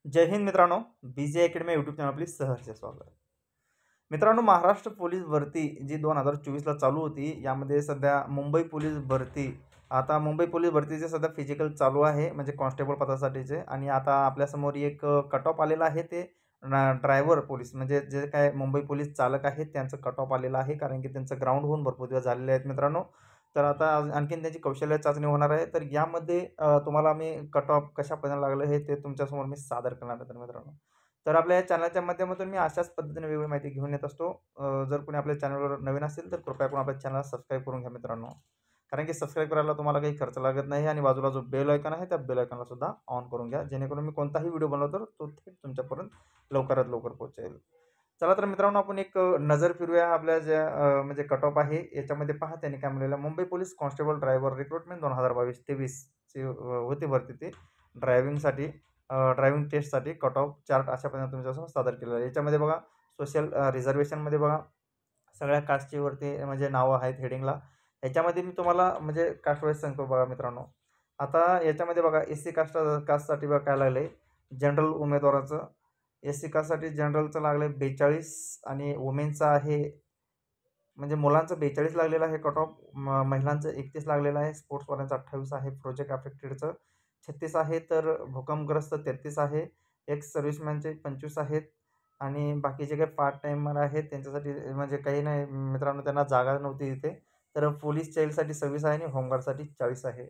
जय हिंद मित्रांनो. BJ academy YouTube channel आपली सहर्ष स्वागत. मित्रांनो, महाराष्ट्र पोलीस भरती जी 2024ला चालू होती, यामध्ये सध्या मुंबई पोलीस भरती, आता मुंबई पोलीस भरतीचे सध्या फिजिकल चालू आहे, म्हणजे कॉन्स्टेबल पदासाठीचे. आणि आता आपल्यासमोर एक कट ऑफ आलेला आहे. ते ड्रायव्हर पोलीस, म्हणजे जे काय मुंबई पोलीस चालक आहेत त्यांचं कट ऑफ आलेलं आहे, कारण की त्यांचं ग्राउंड होऊन भरपूर दिवस झालेले आहेत मित्रांनो. तर आता आणखीन त्यांची कौशल्य चाचणी होणार आहे. तर यामध्ये तुम्हाला मी कट ऑफ कशा पद्धतीने लागलं हे ते तुमच्यासमोर मी सादर करणार आहे तर मित्रांनो. तर आपल्या या चॅनलच्या माध्यमातून मी अशाच पद्धतीने वेगवेगळी माहिती घेऊन येत असतो. जर कोणी आपल्या चॅनलवर नवीन असेल तर कृपया करून आपल्या चॅनलला सबस्क्राईब करून घ्या मित्रांनो. कारण की सबस्क्राईब करायला तुम्हाला काही खर्च लागत नाही, आणि बाजूला जो बेल आयकॉन आहे त्या बेल आयकॉनला सुद्धा ऑन करून घ्या, जेणेकरून मी कोणताही व्हिडिओ बनवतो तर तो थेट तुमच्यापर्यंत लवकरात लवकर पोहोचेल. चला तर मित्रांनो, आपण एक नजर फिरूया आपल्या ज्या म्हणजे कट ऑफ आहे याच्यामध्ये. पहा त्यांनी काय म्हणलेलं, Mumbai police constable driver recruitment 2022-23 ची होती भरती. ती ड्रायव्हिंगसाठी ड्रायव्हिंग टेस्टसाठी कट ऑफ चार्ट अशा पद्धतीने तुमच्यासमोर सादर केलेला आहे. याच्यामध्ये बघा, सोशल रिझर्वेशनमध्ये बघा सगळ्या कास्टची वरती म्हणजे नावं आहेत हेडिंगला. याच्यामध्ये मी तुम्हाला म्हणजे कास्ट वाईज सांगतो बघा मित्रांनो. आता याच्यामध्ये बघा, SC कास्टसाठी बघा काय लागलं आहे. जनरल उमेदवाराचं SC कास्टसाठी जनरलचं लागलं आहे 42, आणि वुमेनचं आहे म्हणजे मुलांचं 42 लागलेलं आहे कट ऑफ. महिलांचं 31 लागलेलं आहे. स्पोर्ट्सवाल्यांचं 28 आहे. प्रोजेक्ट अफेक्टेडचं 36 आहे. तर भूकंपग्रस्त 33 आहे. एक्स सर्व्हिसमॅनचे 25 आहेत. आणि बाकीचे काही पार्ट टाइमर आहेत त्यांच्यासाठी म्हणजे काही नाही मित्रांनो, त्यांना जागा नव्हती इथे. तर पोलीस चाइल्डसाठी 26 आहे आणि होमगार्डसाठी 40 आहे.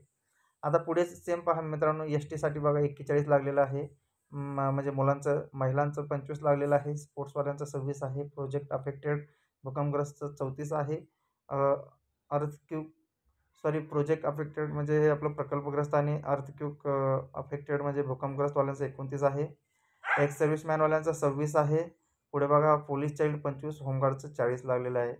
आता पुढे सेम पहा मित्रांनो, STसाठी बघा 41 लागलेलं आहे. म्हणजे महिलांचं 25 लागलेलं आहे. स्पोर्ट्सवाल्यांचं 26 आहे. प्रोजेक्ट अफेक्टेड भूकंपग्रस्त 34 आहे. अर्थक्वेक सॉरी प्रोजेक्ट अफेक्टेड म्हणजे हे आपलं प्रकल्पग्रस्त, आणि अर्थक्वेक अफेक्टेड म्हणजे भूकंपग्रस्तवाल्यांचं 29 आहे. एक्स सर्व्हिसमॅनवाल्यांचं 26 आहे. पुढे बघा, पोलीस चाइल्ड 25, होमगार्डचं 40 लागलेलं आहे.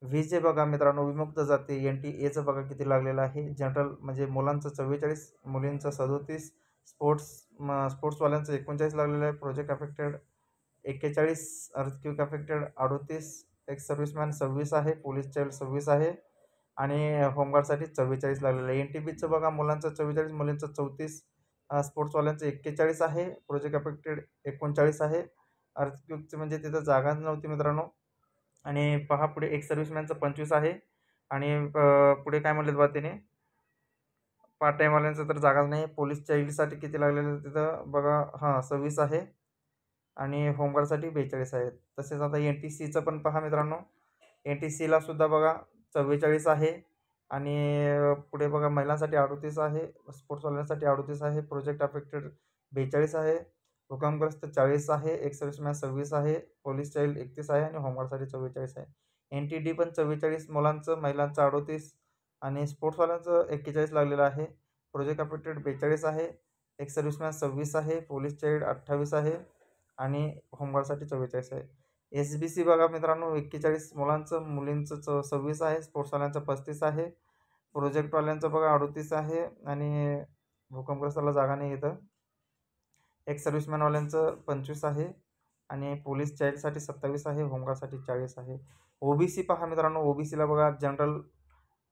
व्हीचे बघा मित्रांनो, विमुक्त जाती NTAचं बघा किती लागलेलं आहे. जनरल म्हणजे मुलांचं 44, मुलींचं 37, स्पोर्ट्सवाल्यांचं 39 लागलेलं आहे. Project affected 41, earthquake affected 38, ex serviceman 26 आहे. पोलीस चाइल्ड 26 आहे. आणि होमगार्डसाठी 44 लागलेलं आहे. NTBचं बघा, मुलांचं 44, मुलींचं 34, स्पोर्ट्सवाल्यांचं 41 आहे. प्रोजेक्ट अफेक्टेड 39 आहे. अर्थक्वेकचं म्हणजे तिथं जागाच नव्हती मित्रांनो. आणि पहा पुढे एक्स सर्व्हिसमॅनचं 25 आहे. आणि पुढे काय म्हटलं बघा त्याने, पार्ट टाईमवाल्यांचं तर जागाच नाही. पोलीस चाइल्डसाठी किती लागलेलं तिथं बघा, 26 आहे. आणि होमगार्डसाठी 42 आहेत. तसेच आता NTCचं पण पहा मित्रांनो. NTCला सुद्धा बघा 44 आहे. आणि पुढे बघा, महिलांसाठी 38 आहे. स्पोर्ट्सवाल्यांसाठी 38 आहे. प्रोजेक्ट अफेक्टेड 42 आहे. भूकंपग्रस्त 40 आहे. एक्स सर्व्हिसमॅन 26 आहे. पोलीस चाइल्ड 31 आहे. आणि होमगार्डसाठी 44 आहे. NTD पण 44, मुलांचं महिलांचं 38, आणि स्पोर्ट्सवाल्यांचं 41 लागलेलं आहे. प्रोजेक्ट अफेक्टेड 42 आहे. एक्स सर्व्हिसमॅन 26 आहे. पोलीस चाइल्ड 28 आहे. आणि होमगार्डसाठी 44 आहे. SBC बघा मित्रांनो, 41 मुलांचं, मुलींचं 26 आहे. स्पोर्ट्सवाल्यांचं 35 आहे. प्रोजेक्टवाल्यांचं बघा 38 आहे. आणि भूकंपग्रस्ताला जागा नाही इथं. एक्स सर्व्हिसमॅनवाल्यांचं 25 आहे. आणि पोलीस चाइल्डसाठी 27 आहे. होमगार्डसाठी 40 आहे. OBC पहा मित्रांनो, OBCला बघा, जनरल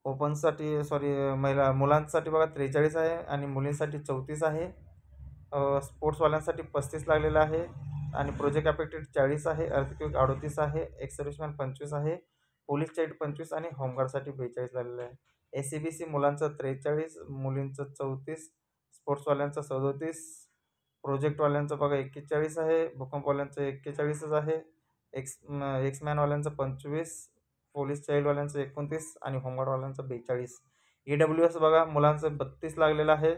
ओपनसाठी मुलांसाठी बघा 43 आहे. आणि मुलींसाठी 34 आहे. स्पोर्ट्सवाल्यांसाठी 35 लागलेलं आहे. आणि प्रोजेक्ट अफेक्टेड 40 आहे. अर्थक्वेक 38 आहे. एक्स सर्व्हिसमॅन 25 आहे. पोलीस चाइल्ड 25, आणि होमगार्डसाठी 42 लागलेलं आहे. SCBC मुलांचं 43, मुलींचं 34, स्पोर्ट्सवाल्यांचं 37, प्रोजेक्टवाल्यांचं बघा 41 आहे. भूकंपवाल्यांचं 41च आहे. एक्समॅनवाल्यांचं 25, पोलीस चाइल्डवाल्यांचं 29, आणि होमगार्डवाल्यांचं 42. EWS बघा, मुलांचं 32 लागलेलं आहे.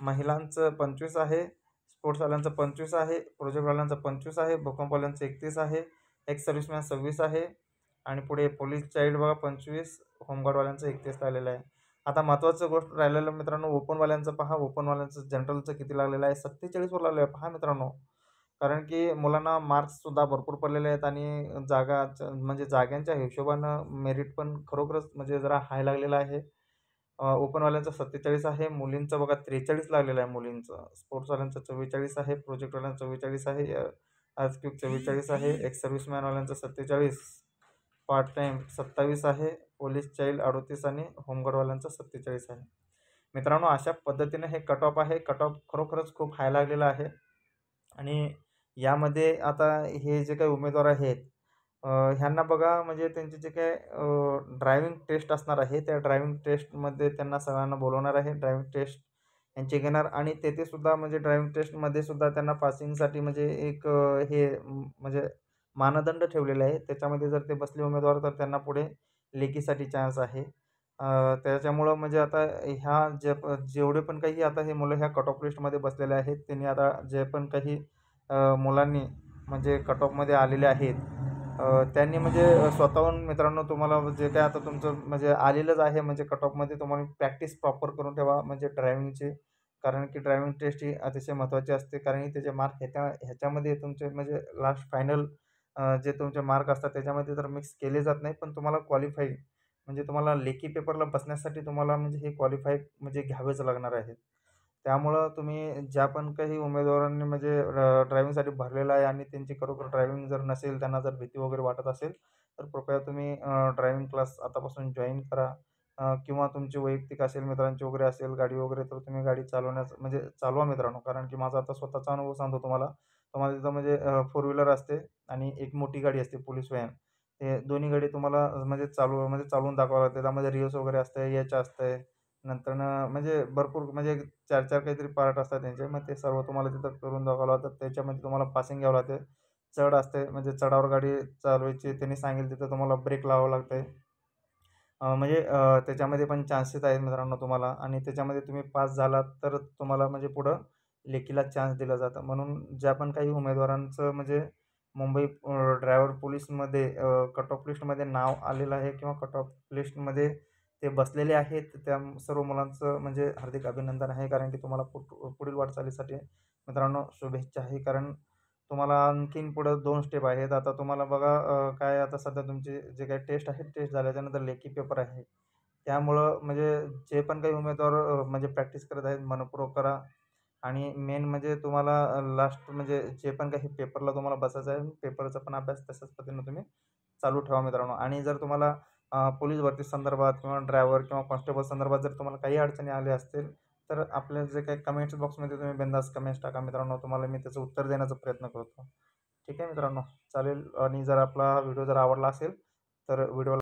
महिलांचं 25 आहे. स्पोर्ट्सवाल्यांचं 25 आहे. प्रोजेक्टवाल्यांचं 25 आहे. भूकंपवाल्यांचं 31 आहे. एक्स सर्व्हिसमॅन 26 आहे. आणि पुढे पोलीस चाइल्ड बघा 25, होमगार्डवाल्यांचं 31 लागलेलं आहे. आता महत्त्वाचं गोष्ट राहिलेलं मित्रांनो, ओपनवाल्यांचं पहा. ओपनवाल्यांचं जनरलचं किती लागलेलं आहे, 47 वर लागलेलं आहे पहा मित्रांनो. कारण की मुलांना मार्क्ससुद्धा भरपूर पडलेले आहेत, आणि म्हणजे जागांच्या हिशोबानं मेरिट पण खरोखरच म्हणजे जरा हाय लागलेलं आहे. ओपनवाल्यांचं 47 आहे. मुलींचं बघा 43 लागलेलं आहे मुलींचं. स्पोर्ट्सवाल्यांचं 44 आहे. प्रोजेक्टवाल्यांचं 44 आहे. अर्थक्वेक 44 आहे. एक्स सर्व्हिसमॅनवाल्यांचं 47, पार्ट टाईम 27 आहे. पोलीस चाइल्ड 38, आणि होमगार्डवाल्यांचं 47 आहे. मित्रांनो, अशा पद्धतीने हे कट ऑफ आहे. कट ऑफ खरोखरच खूप हाय लागलेलं आहे. आणि यामध्ये आता हे जे काही उमेदवार आहेत, अ, ह्यांना बघा म्हणजे त्यांचे जे काही ड्रायव्हिंग टेस्ट असणार आहे, त्या ड्रायव्हिंग टेस्टमध्ये त्यांना सगळ्यांना बोलवणार आहे. ड्रायव्हिंग टेस्ट यांचे घेणार आणि तेथे सुद्धा म्हणजे ड्रायव्हिंग टेस्टमध्ये सुद्धा त्यांना पासिंगसाठी म्हणजे एक म्हणजे मानदंड ठेवलेले आहे. त्याच्यामध्ये जर ते बसले उमेदवार तर त्यांना पुढे लेखीसाठी चान्स आहे. त्याच्यामुळं म्हणजे आता ह्या जेवढे पण काही आता हे मुलं ह्या कट ऑफ लिस्टमध्ये बसलेले आहेत, त्यांनी आता जे पण काही मुलांनी म्हणजे कट ऑफमध्ये आलेले आहेत, त्यांनी म्हणजे स्वतःहून मित्रांनो तुम्हाला जे काही आता तुमचं म्हणजे आलेलंच आहे म्हणजे कट ऑफमध्ये तुम्हाला प्रॅक्टिस प्रॉपर करून ठेवा म्हणजे ड्रायव्हिंगची. कारण की ड्रायव्हिंग टेस्ट ही अतिशय महत्त्वाची असते. कारण की त्याचे मार्क ह्याच्यामध्ये तुमचे म्हणजे लास्ट फायनल जे तुमचे मार्क असतात त्याच्यामध्ये तर मिक्स केले जात नाही. पण तुम्हाला क्वालिफाय म्हणजे तुम्हाला लेखी पेपरला बसण्यासाठी तुम्हाला म्हणजे हे क्वालिफाय म्हणजे घ्यावेच लागणार आहे. त्यामुळं तुम्ही ज्या पण काही उमेदवारांनी म्हणजे ड्रायव्हिंगसाठी भरलेलं आहे आणि त्यांची खरोखर ड्रायव्हिंग जर नसेल, त्यांना जर भीती वगैरे वाटत असेल, तर कृपया तुम्ही ड्रायव्हिंग क्लास आतापासून जॉइन करा. किंवा तुमची वैयक्तिक असेल, मित्रांची वगैरे असेल गाडी वगैरे, तर तुम्ही गाडी चालवण्याचं म्हणजे चालवा मित्रांनो. कारण की माझा आता स्वतःचा अनुभव सांगतो तुम्हाला. तुम्हाला तिथं म्हणजे फोर व्हीलर असते आणि एक मोठी गाडी असते पोलीस व्हॅन. हे दोन्ही गाडी तुम्हाला म्हणजे चालवून दाखवावं लागते. त्यामध्ये रेस वगैरे असते, एच असते. नंतरनं म्हणजे भरपूर म्हणजे 4-4 काहीतरी पार्ट असतात त्यांचे. मग ते सर्व तुम्हाला तिथं करून दाखवावं लागतं. त्याच्यामध्ये तुम्हाला पासिंग घ्यावं लागते. चढ असते म्हणजे चढावर गाडी चालवायची. त्यांनी सांगेल तिथं तुम्हाला ब्रेक लावावं लागते. म्हणजे त्याच्यामध्ये पण चान्सेस आहेत मित्रांनो तुम्हाला आणि त्याच्यामध्ये तुम्ही पास झालात तर तुम्हाला म्हणजे पुढं लेखीला चान्स दिलं जातं. म्हणून ज्या पण काही उमेदवारांचं म्हणजे मुंबई ड्रायव्हर पोलिसमध्ये कट ऑफ लिस्टमध्ये नाव आलेलं आहे किंवा कट ऑफ लिस्टमध्ये ते बसलेले आहेत, त्या सर्व मुलांचं म्हणजे हार्दिक अभिनंदन आहे. कारण की तुम्हाला पुढील वाटचालीसाठी मित्रांनो शुभेच्छा आहे. कारण तुम्हाला आणखीन पुढं 2 स्टेप आहेत. आता तुम्हाला बघा काय आता सध्या तुमचे जे काही टेस्ट आहेत, टेस्ट झाल्याच्यानंतर लेखी पेपर आहे. त्यामुळं म्हणजे जे पण काही उमेदवार म्हणजे प्रॅक्टिस करत आहेत मनःपूर्वक करा आणि मेन म्हणजे तुम्हाला लास्ट म्हणजे जे पण काही पेपरला तुम्हाला बसायचं आहे, पेपरचा पण अभ्यास तशाच पद्धतीनं तुम्ही चालू ठेवा मित्रांनो. आणि जर तुम्हाला पोलीस भरती संदर्भात किंवा ड्रायव्हर किंवा कॉन्स्टेबल संदर्भात जर तुम्हाला काही अडचणी आल्या असतील, तर आपले जे काही कमेंट्स बॉक्समध्ये तुम्ही बिनधास्त कमेंट्स टाका मित्रांनो. तुम्हाला मी त्याचं उत्तर देण्याचा प्रयत्न करतो. ठीक आहे मित्रांनो, चालेल आणि जर आपला व्हिडिओ जर आवडला असेल, तर व्हिडिओला